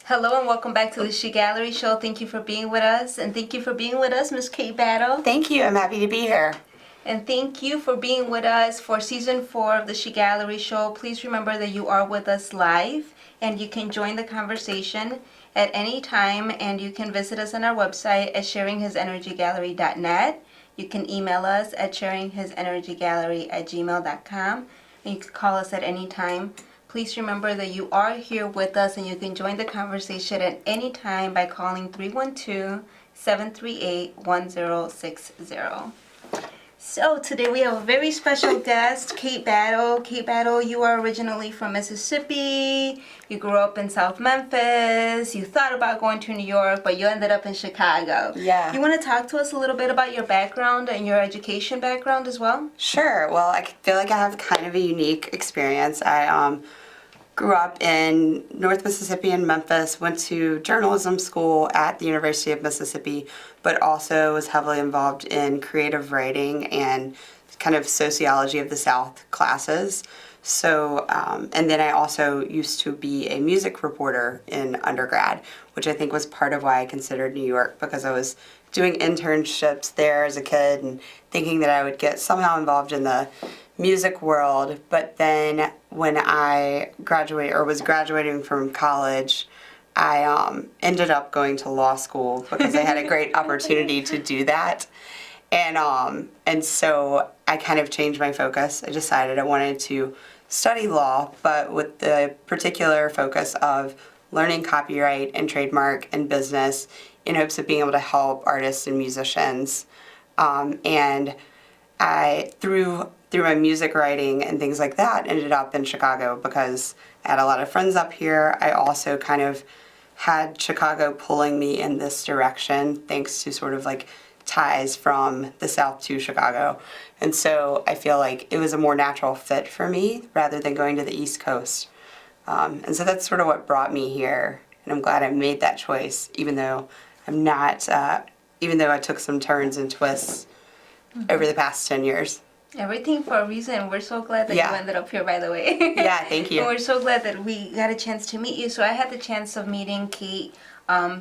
Hello and welcome back to the S.H.E Gallery Show. Thank you for being with us, and thank you for being with us, Miss Kate Battle. Thank you. I'm happy to be here. And thank you for being with us for Season 4 of the S.H.E Gallery Show. Please remember that you are with us live, and you can join the conversation at any time, and you can visit us on our website at sharinghisenergygallery.net. You can email us at sharinghisenergygallery@gmail.com, and you can call us at any time. Please remember that you are here with us, and you can join the conversation at any time by calling 312-738-1060. So today we have a very special guest, Kate Battle. Kate Battle, you are originally from Mississippi. You grew up in South Memphis. You thought about going to New York, but you ended up in Chicago. Yeah. You want to talk to us a little bit about your background and your education background as well? Sure. Well, I feel like I have kind of a unique experience. I grew up in North Mississippi in Memphis, went to journalism school at the University of Mississippi, but also was heavily involved in creative writing and kind of sociology of the South classes. So, and then I also used to be a music reporter in undergrad, which I think was part of why I considered New York, because I was doing internships there as a kid and thinking that I would get somehow involved in the music world. But then when I was graduating from college, I ended up going to law school because I had a great opportunity to do that. And so I kind of changed my focus. I decided I wanted to study law, but with the particular focus of learning copyright and trademark and business in hopes of being able to help artists and musicians. And I, through my music writing and things like that, ended up in Chicago because I had a lot of friends up here. I also kind of had Chicago pulling me in this direction thanks to sort of like ties from the South to Chicago. And so I feel like it was a more natural fit for me rather than going to the East Coast. And so that's sort of what brought me here. And I'm glad I made that choice, even though I'm not, even though I took some turns and twists over the past 10 years. Everything for a reason. We're so glad that you ended up here, by the way. Yeah, thank you. And we're so glad that we got a chance to meet you. So I had the chance of meeting Kate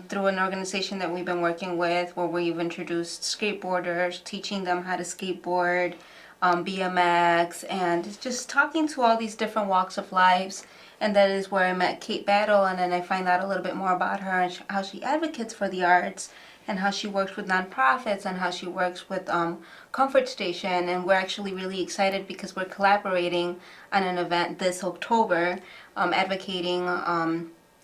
through an organization that we've been working with, where we've introduced skateboarders, teaching them how to skateboard, BMX, and just talking to all these different walks of lives. And that is where I met Kate Battle, and then I find out a little bit more about her and how she advocates for the arts, and how she works with nonprofits, and how she works with Comfort Station. And we're actually really excited because we're collaborating on an event this October, advocating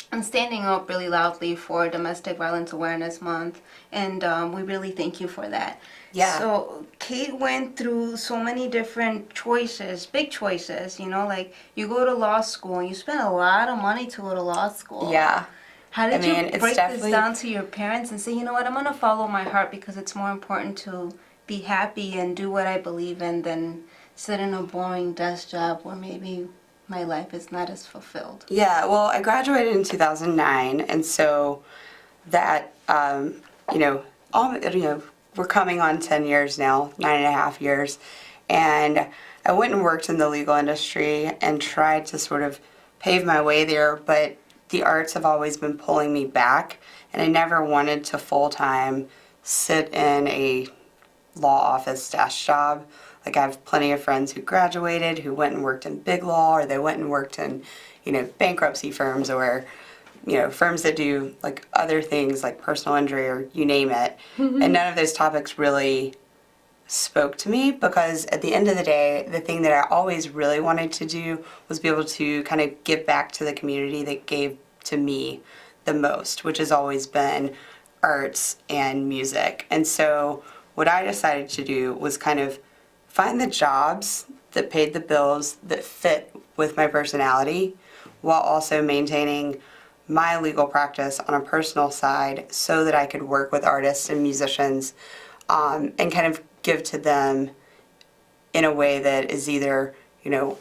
and standing up really loudly for Domestic Violence Awareness Month. And we really thank you for that. Yeah. So Kate went through so many different choices, big choices, you know, like you go to law school and you spend a lot of money to go to law school. Yeah. How did you break this down to your parents and say, you know what, I'm going to follow my heart because it's more important to be happy and do what I believe in than sit in a boring desk job where maybe my life is not as fulfilled? Yeah, well, I graduated in 2009, and so that, we're coming on 10 years now, 9.5 years, and I went and worked in the legal industry and tried to sort of pave my way there, but the arts have always been pulling me back, and I never wanted to full-time sit in a law office desk job. Like, I have plenty of friends who graduated, who went and worked in big law, or they went and worked in, bankruptcy firms, or, firms that do, like, other things, like personal injury, or you name it. Mm-hmm. And none of those topics really spoke to me, because at the end of the day, the thing that I always really wanted to do was be able to kind of give back to the community that gave to me the most, which has always been arts and music. And so what I decided to do was kind of find the jobs that paid the bills that fit with my personality, while also maintaining my legal practice on a personal side so that I could work with artists and musicians and kind of give to them in a way that is either, a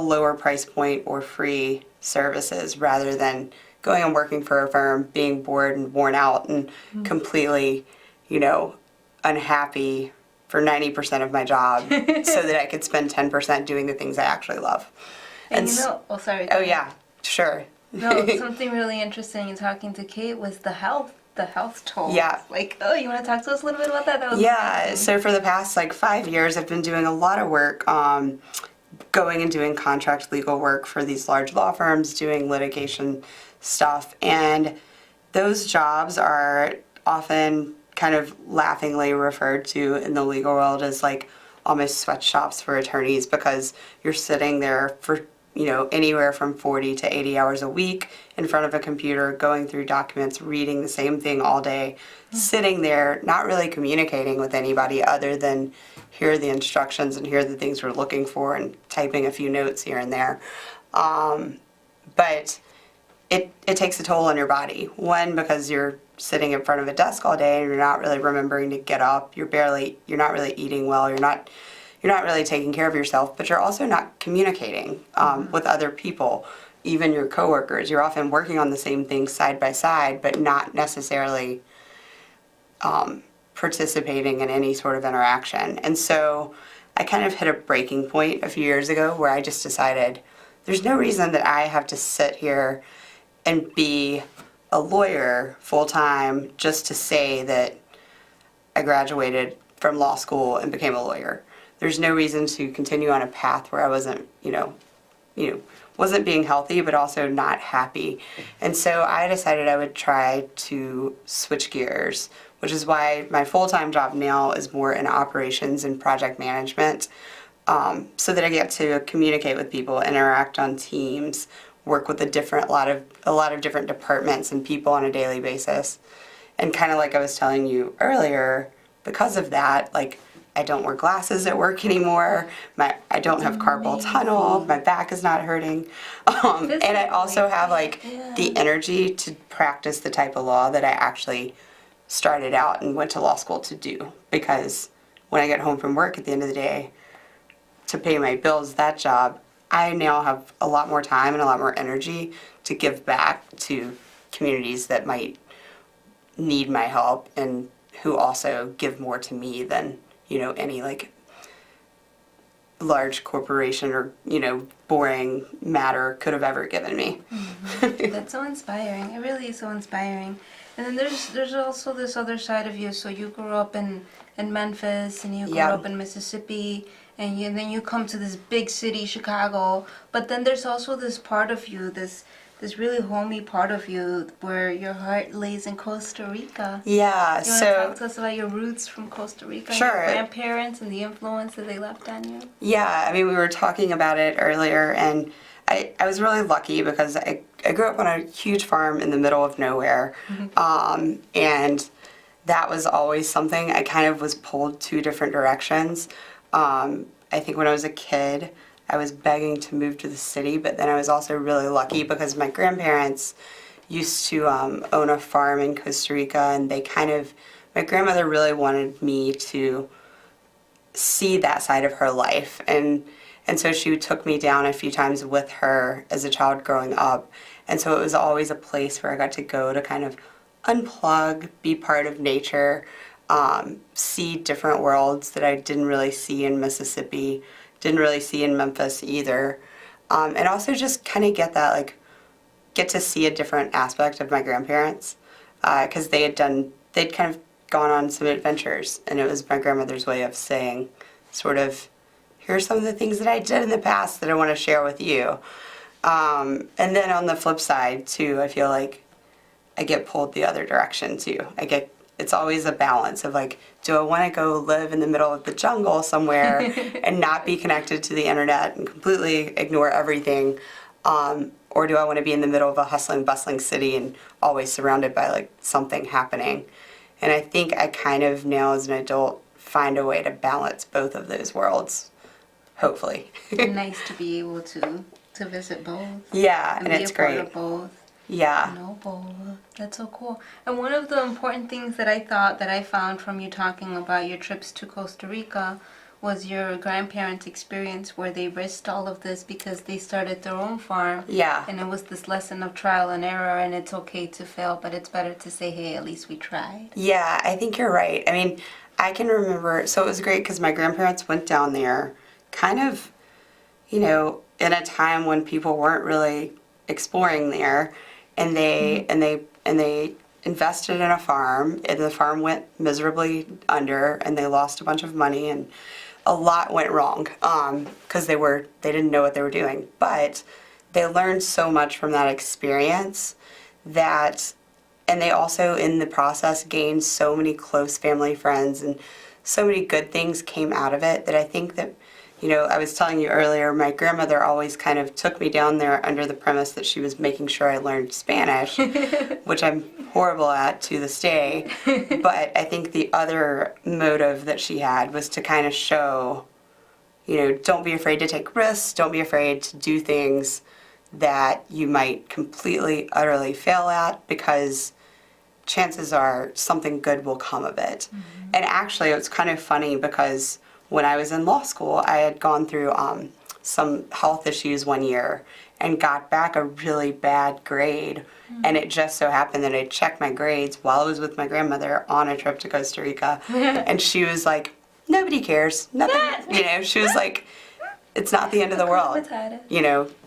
lower price point or free services, rather than going and working for a firm, being bored and worn out and completely, unhappy for 90% of my job so that I could spend 10% doing the things I actually love. And you know, oh sorry. Oh yeah, sure. No, something really interesting in talking to Kate was the health toll. Yeah. Like, oh, you want to talk to us a little bit about that? That was Yeah, amazing. so for the past like 5 years, I've been doing a lot of work, going and doing contract legal work for these large law firms, doing litigation stuff, and those jobs are often kind of laughingly referred to in the legal world as like almost sweatshops for attorneys, because you're sitting there for, anywhere from 40 to 80 hours a week in front of a computer, going through documents, reading the same thing all day, sitting there, not really communicating with anybody other than here are the instructions and here are the things we're looking for, and typing a few notes here and there. But it takes a toll on your body. One, because you're sitting in front of a desk all day and you're not really remembering to get up. You're not really eating well. You're not really taking care of yourself, but you're also not communicating with other people, even your coworkers. You're often working on the same things side by side, but not necessarily participating in any sort of interaction. And so I kind of hit a breaking point a few years ago where I just decided there's no reason that I have to sit here and be a lawyer full-time just to say that I graduated from law school and became a lawyer. There's no reason to continue on a path where I wasn't, wasn't being healthy, but also not happy. And so I decided I would try to switch gears, which is why my full-time job now is more in operations and project management, so that I get to communicate with people, interact on teams, work with a lot of different departments and people on a daily basis. And kind of like I was telling you earlier, because of that, like, I don't wear glasses at work anymore. I don't have carpal tunnel. My back is not hurting. And I also have like the energy to practice the type of law that I actually started out and went to law school to do. Because when I get home from work at the end of the day to pay my bills, that job, I now have a lot more time and a lot more energy to give back to communities that might need my help and who also give more to me than any like large corporation or boring matter could have ever given me. Mm-hmm. That's so inspiring. It really is so inspiring. And then there's also this other side of you. So you grew up in Memphis, and you grew up in Mississippi, and then you come to this big city, Chicago. But then there's also this part of you, this really homey part of you where your heart lays in Costa Rica. Yeah, you want to talk to us about your roots from Costa Rica? Sure. Your grandparents and the influence that they left on you? Yeah, I mean, we were talking about it earlier, and I was really lucky because I grew up on a huge farm in the middle of nowhere, and that was always something. I kind of was pulled two different directions. I think when I was a kid, I was begging to move to the city, but then I was also really lucky because my grandparents used to own a farm in Costa Rica, and my grandmother really wanted me to see that side of her life, and so she took me down a few times with her as a child growing up, and so it was always a place where I got to go to kind of unplug, be part of nature, see different worlds that I didn't really see in Mississippi, didn't really see in Memphis either, and also just kind of get to see a different aspect of my grandparents, because they'd kind of gone on some adventures, and it was my grandmother's way of saying, sort of, here are some of the things that I did in the past that I want to share with you. And then on the flip side too, I feel like I get pulled the other direction too. It's always a balance of like, do I want to go live in the middle of the jungle somewhere and not be connected to the internet and completely ignore everything? Or do I want to be in the middle of a hustling, bustling city and always surrounded by like something happening? And I think I kind of now as an adult find a way to balance both of those worlds, hopefully. Nice to be able to visit both. Yeah, and it's great. Be a part of both. Yeah. Noble. That's so cool. And one of the important things that I found from you talking about your trips to Costa Rica was your grandparents' experience where they risked all of this because they started their own farm. Yeah. And it was this lesson of trial and error, and it's okay to fail, but it's better to say, hey, at least we tried. Yeah, I think you're right. I mean, I can remember, so it was great because my grandparents went down there kind of, in a time when people weren't really exploring there, and they invested in a farm, and the farm went miserably under, and they lost a bunch of money, and a lot went wrong because they didn't know what they were doing. But they learned so much from that experience and they also in the process gained so many close family friends, and so many good things came out of it that I think that, I was telling you earlier, my grandmother always kind of took me down there under the premise that she was making sure I learned Spanish, which I'm horrible at to this day. But I think the other motive that she had was to kind of show, don't be afraid to take risks, don't be afraid to do things that you might completely, utterly fail at, because chances are something good will come of it. Mm-hmm. And actually, it's kind of funny because when I was in law school, I had gone through some health issues one year and got back a really bad grade. Mm-hmm. And it just so happened that I checked my grades while I was with my grandmother on a trip to Costa Rica. And she was like, nobody cares. Nothing, she was like, it's not the end of the world.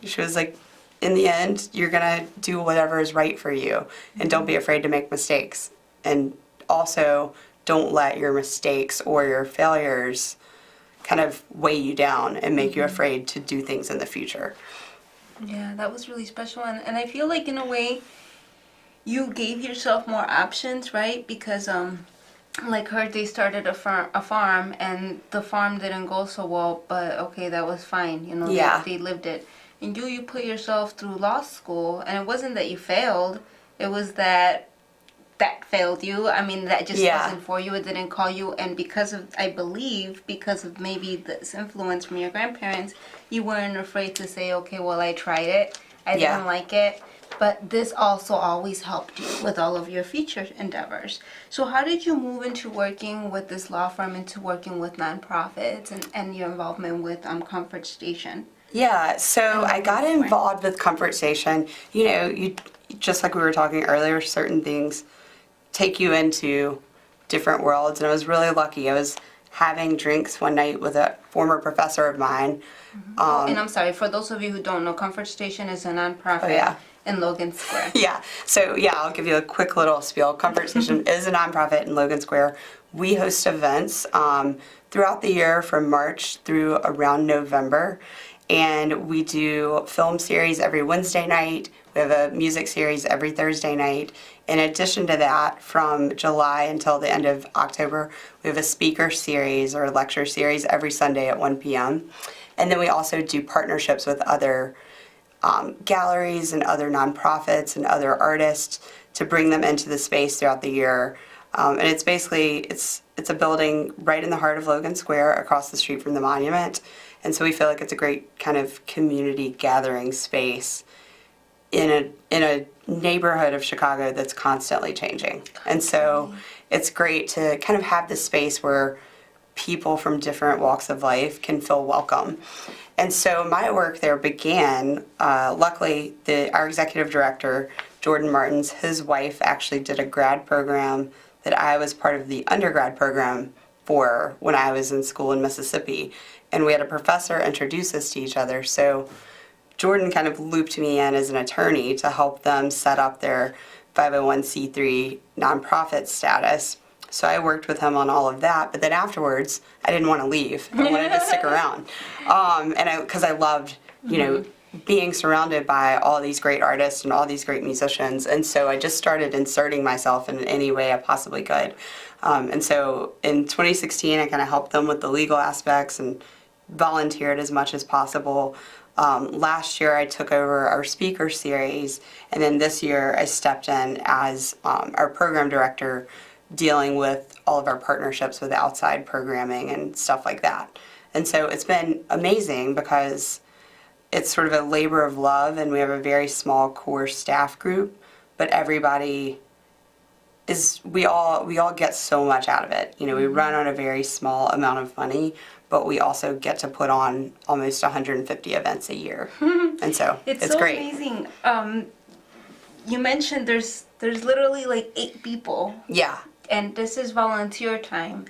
She was like, in the end, you're going to do whatever is right for you. And don't be afraid to make mistakes. And also, don't let your mistakes or your failures kind of weigh you down and make you afraid to do things in the future. Yeah, that was really special. And I feel like, in a way, you gave yourself more options, right? Because, like her, they started a farm, and the farm didn't go so well, but okay, that was fine. Yeah. They lived it. And you put yourself through law school, and it wasn't that you failed, it was that failed you. I mean, that just wasn't for you, it didn't call you, and because of maybe this influence from your grandparents, you weren't afraid to say, okay, well, I tried it, I didn't like it, but this also always helped you with all of your future endeavors. So how did you move into working with this law firm, into working with nonprofits, and your involvement with Comfort Station? Yeah, so I got involved with Comfort Station. You just like we were talking earlier, certain things take you into different worlds, and I was really lucky. I was having drinks one night with a former professor of mine. Mm-hmm. And I'm sorry, for those of you who don't know, Comfort Station is a nonprofit in Logan Square. I'll give you a quick little spiel. Comfort Station is a nonprofit in Logan Square. We host events throughout the year from March through around November. And we do film series every Wednesday night. We have a music series every Thursday night. In addition to that, from July until the end of October, we have a speaker series or lecture series every Sunday at 1 p.m. And then we also do partnerships with other galleries and other nonprofits and other artists to bring them into the space throughout the year. And it's basically, it's a building right in the heart of Logan Square across the street from the monument. And so we feel like it's a great kind of community gathering space in a neighborhood of Chicago that's constantly changing. And so it's great to kind of have this space where people from different walks of life can feel welcome. And so my work there began, luckily, our executive director, Jordan Martins, his wife actually did a grad program that I was part of the undergrad program for when I was in school in Mississippi. And we had a professor introduce us to each other. So Jordan kind of looped me in as an attorney to help them set up their 501c3 nonprofit status. So I worked with him on all of that. But then afterwards, I didn't want to leave. I wanted to stick around. Because I loved, being surrounded by all these great artists and all these great musicians. And so I just started inserting myself in any way I possibly could. And so in 2016, I kind of helped them with the legal aspects and volunteered as much as possible. Last year, I took over our speaker series, and then this year, I stepped in as our program director, dealing with all of our partnerships with outside programming and stuff like that. And so it's been amazing because it's sort of a labor of love, and we have a very small core staff group, but everybody we all get so much out of it. We run on a very small amount of money, but we also get to put on almost 150 events a year. And so it's so great. Amazing. You mentioned there's literally like 8 people. Yeah. And this is volunteer time.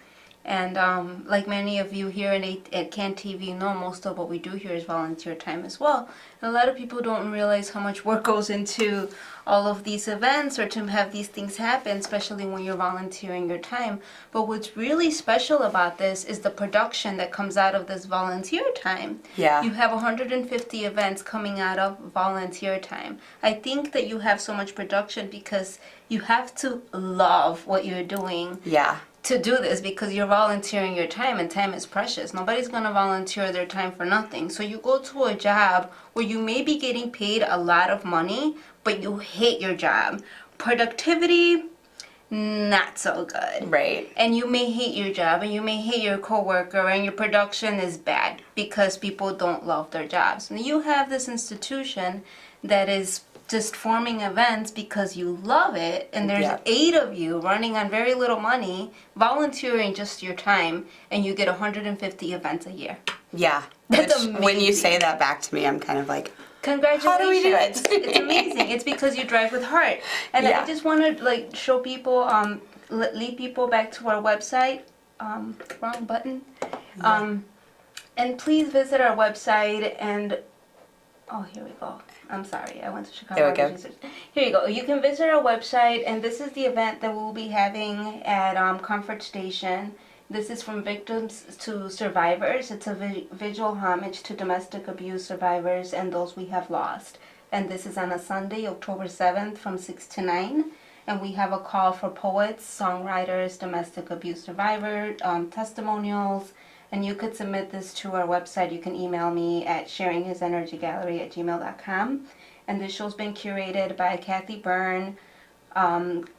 And like many of you here at Can TV know, most of what we do here is volunteer time as well. And a lot of people don't realize how much work goes into all of these events or to have these things happen, especially when you're volunteering your time. But what's really special about this is the production that comes out of this volunteer time. Yeah. You have 150 events coming out of volunteer time. I think that you have so much production because you have to love what you're doing. Yeah. To do this, because you're volunteering your time, and time is precious. Nobody's going to volunteer their time for nothing. So you go to a job where you may be getting paid a lot of money, but you hate your job. Productivity, not so good. Right. And you may hate your job, and you may hate your coworker, and your production is bad because people don't love their jobs. And you have this institution that is just forming events because you love it, and there's 8 of you running on very little money, volunteering just your time, and you get 150 events a year. Yeah. That's Which, amazing. when you say that back to me, I'm kind of like, Congratulations. how do we do it? It's amazing. It's because you drive with heart. And Yeah. I just want to like show people, lead people back to our website. Wrong button. And please visit our website and, oh, here we go. I'm sorry, I went to Chicago. There we go. Here you go. You can visit our website, and this is the event that we'll be having at Comfort Station. This is from victims to survivors. It's a visual homage to domestic abuse survivors and those we have lost. And this is on a Sunday, October 7th from 6 to 9. And we have a call for poets, songwriters, domestic abuse survivor, testimonials. And you could submit this to our website. You can email me at sharinghisenergygallery@gmail.com. And this show's been curated by Kathy Byrne,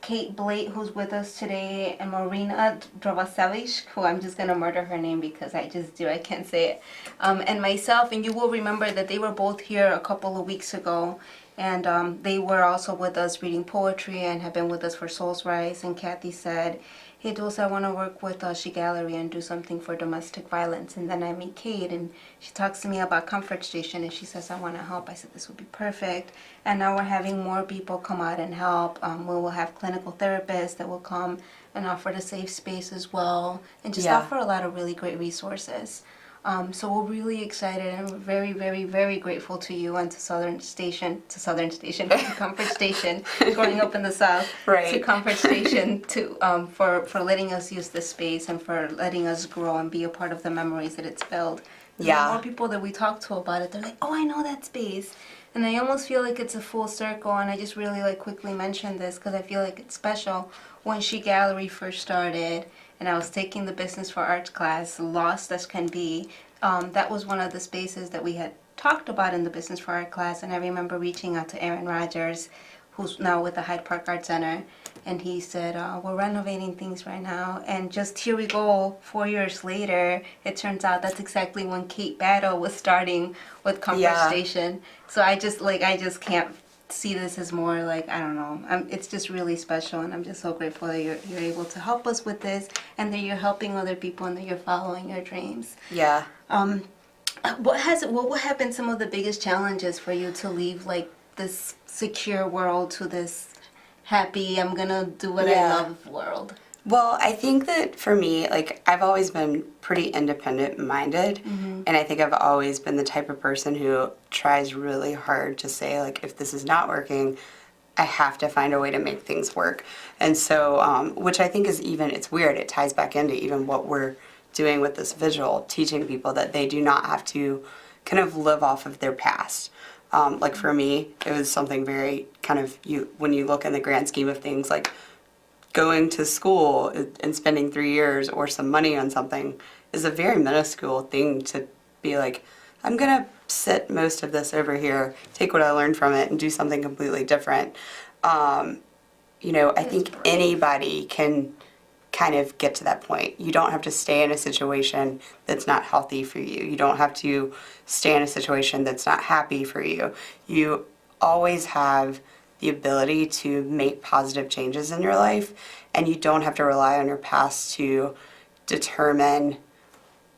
Kate Blate, who's with us today, and Marina Drovasevich, who I'm just going to murder her name because I just do. I can't say it. And myself. And you will remember that they were both here a couple of weeks ago. And they were also with us reading poetry and have been with us for Soul's Rise. And Kathy said, hey, Dulce, I want to work with S.H.E Gallery and do something for domestic violence. And then I meet Kate, and she talks to me about Comfort Station, and she says, I want to help. I said, this would be perfect. And now we're having more people come out and help. We will have clinical therapists that will come and offer the safe space as well, and just offer a lot of really great resources. So we're really excited, and we're very, very, very grateful to you and to Comfort Station, growing up in the South, to Comfort Station, for letting us use this space and for letting us grow and be a part of the memories that it's built. The more people that we talk to about it, they're like, oh, I know that space. And I almost feel like it's a full circle, and I just really quickly mention this because I feel like it's special. When S.H.E Gallery first started, and I was taking the Business for Arts class, lost as can be, that was one of the spaces that we had talked about in the Business for Art class, and I remember reaching out to Aaron Rogers, who's now with the Hyde Park Art Center, and he said, we're renovating things right now, and just here we go, 4 years later, it turns out that's exactly when Kate Battle was starting with Comfort Station. So I just can't see this as more I don't know. It's just really special, and I'm just so grateful that you're able to help us with this, and that you're helping other people, and that you're following your dreams. Yeah. What have been some of the biggest challenges for you to leave this secure world to this happy, I'm gonna do what I love world? Well, I think that for me, I've always been pretty independent-minded, and I think I've always been the type of person who tries really hard to say, if this is not working, I have to find a way to make things work. And so, which I think is it's weird, it ties back into even what we're doing with this visual, teaching people that they do not have to kind of live off of their past. For me, it was something very when you look in the grand scheme of things, going to school and spending 3 years or some money on something is a very minuscule thing to be I'm going to sit most of this over here, take what I learned from it, and do something completely different. I think anybody can kind of get to that point. You don't have to stay in a situation that's not healthy for you. You don't have to stay in a situation that's not happy for you. You always have the ability to make positive changes in your life, and you don't have to rely on your past to determine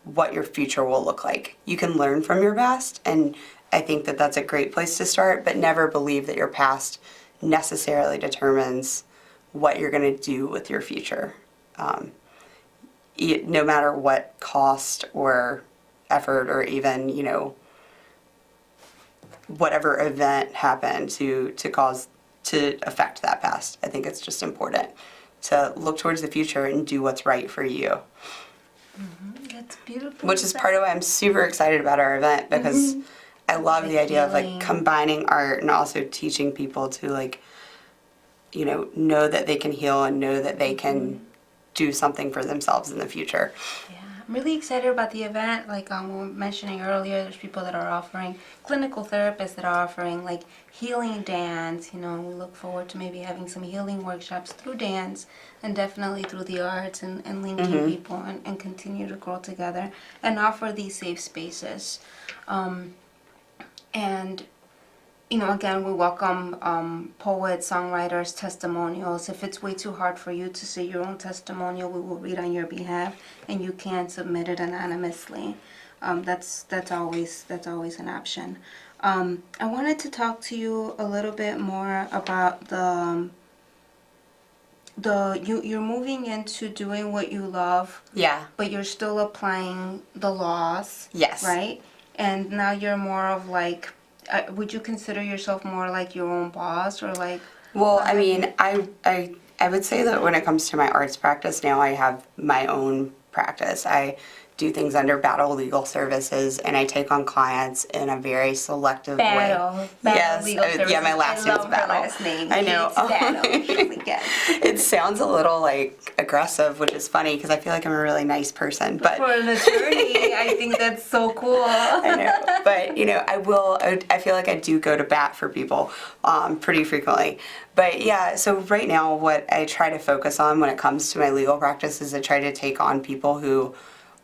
what your future will look like. You can learn from your past, and I think that that's a great place to start, but never believe that your past necessarily determines what you're going to do with your future. no matter what cost or effort or even, whatever event happened to affect that past. I think it's just important to look towards the future and do what's right for you. That's beautiful. Which is part of why I'm super excited about our event, because I love the idea of like combining art and also teaching people to like, know that they can heal and know that they can do something for themselves in the future. Yeah, I'm really excited about the event. Like we were mentioning earlier, there's people that are offering, clinical therapists that are offering like healing dance. We look forward to maybe having some healing workshops through dance and definitely through the arts and linking people and continue to grow together and offer these safe spaces. And again, we welcome poets, songwriters, testimonials. If it's way too hard for you to say your own testimonial, we will read on your behalf, and you can submit it anonymously. That's always an option. I wanted to talk to you a little bit more about you're moving into doing what you love. Yeah. But you're still applying the laws. Yes. Right? And now you're more of like, would you consider yourself more like your own boss or like? Well, I mean, I would say that when it comes to my arts practice now, I have my own practice. I do things under Battle Legal Services, and I take on clients in a very selective way. Battle Yes, Legal Services. yeah, my last name's Battle. Her last name. I know. It's It sounds a little like aggressive, which is funny because I feel like I'm a really nice person. But for an attorney, I think that's so cool. I know, but I feel like I do go to bat for people pretty frequently. But yeah, so right now, what I try to focus on when it comes to my legal practice is I try to take on people who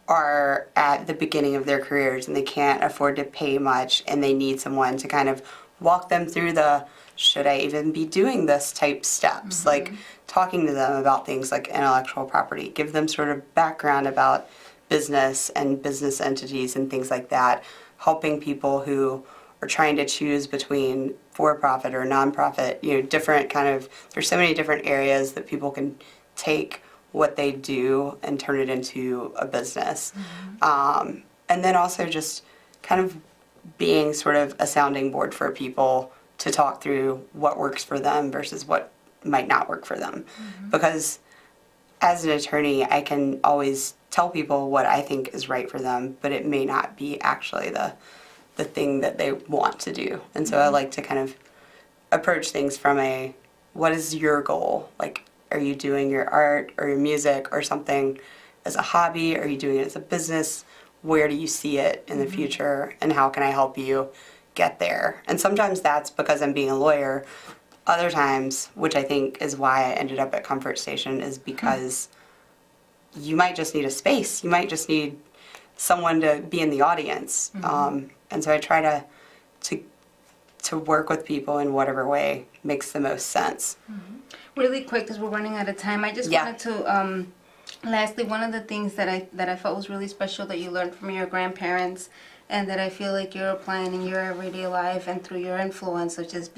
are at the beginning of their careers and they can't afford to pay much and they need someone to kind of walk them through the should I even be doing this type steps, like talking to them about things like intellectual property, give them sort of background about business and business entities and things like that, helping people who are trying to choose between for-profit or nonprofit, different kind of, there's so many different areas that people can take what they do and turn it into a business. And then also just kind of being sort of a sounding board for people to talk through what works for them versus what might not work for them. Because as an attorney, I can always tell people what I think is right for them, but it may not be actually the thing that they want to do. And so I like to kind of approach things from what is your goal? Like, are you doing your art or your music or something as a hobby? Are you doing it as a business? Where do you see it in the future? And how can I help you get there? And sometimes that's because I'm being a lawyer. Other times, which I think is why I ended up at Comfort Station, is because you might just need a space. You might just need someone to be in the audience. And so I try to work with people in whatever way makes the most sense. Really quick, because we're running out of time, I just wanted to, lastly, one of the things that I felt was really special that you learned from your grandparents and that I feel like you're applying in your everyday life and through your influence, which is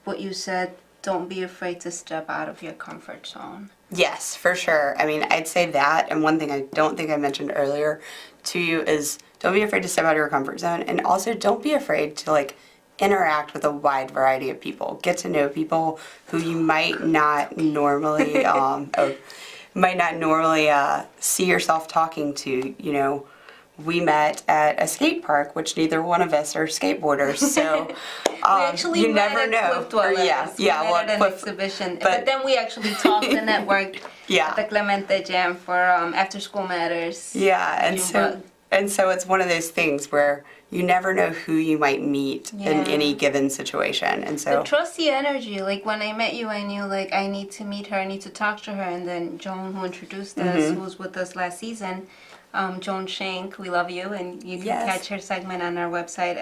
what you said, don't be afraid to step out of your comfort zone. Yes, for sure. I mean, I'd say that, and one thing I don't think I mentioned earlier to you is don't be afraid to step out of your comfort zone, and also don't be afraid to interact with a wide variety of people. Get to know people who you might not normally see yourself talking to. We met at a skate park, which neither one of us are skateboarders, so you never know. At an exhibition, but then we actually talked and networked at the Clemente Jam for After School Matters. Yeah, and so it's one of those things where you never know who you might meet in any given situation, and so. But trust the energy. Like when I met you, I knew I need to meet her, I need to talk to her, and then Joan, who introduced us, who was with us last season. Joan Shank, we love you, and you can catch her segment on our website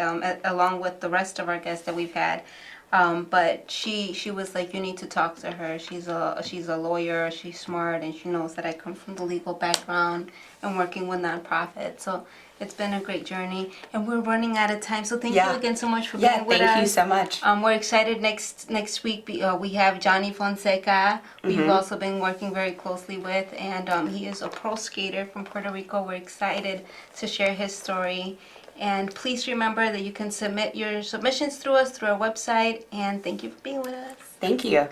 along with the rest of our guests that we've had. But she was like, you need to talk to her. She's a lawyer. She's smart, and she knows that I come from the legal background and working with nonprofits. So it's been a great journey, and we're running out of time. So thank you Yeah. again so much for Yeah, being with us. thank you so much. We're excited. Next week we have Johnny Fonseca. We've also been working very closely with, and he is a pro skater from Puerto Rico. We're excited to share his story. And please remember that you can submit your submissions through us through our website. And thank you for being with us. Thank you.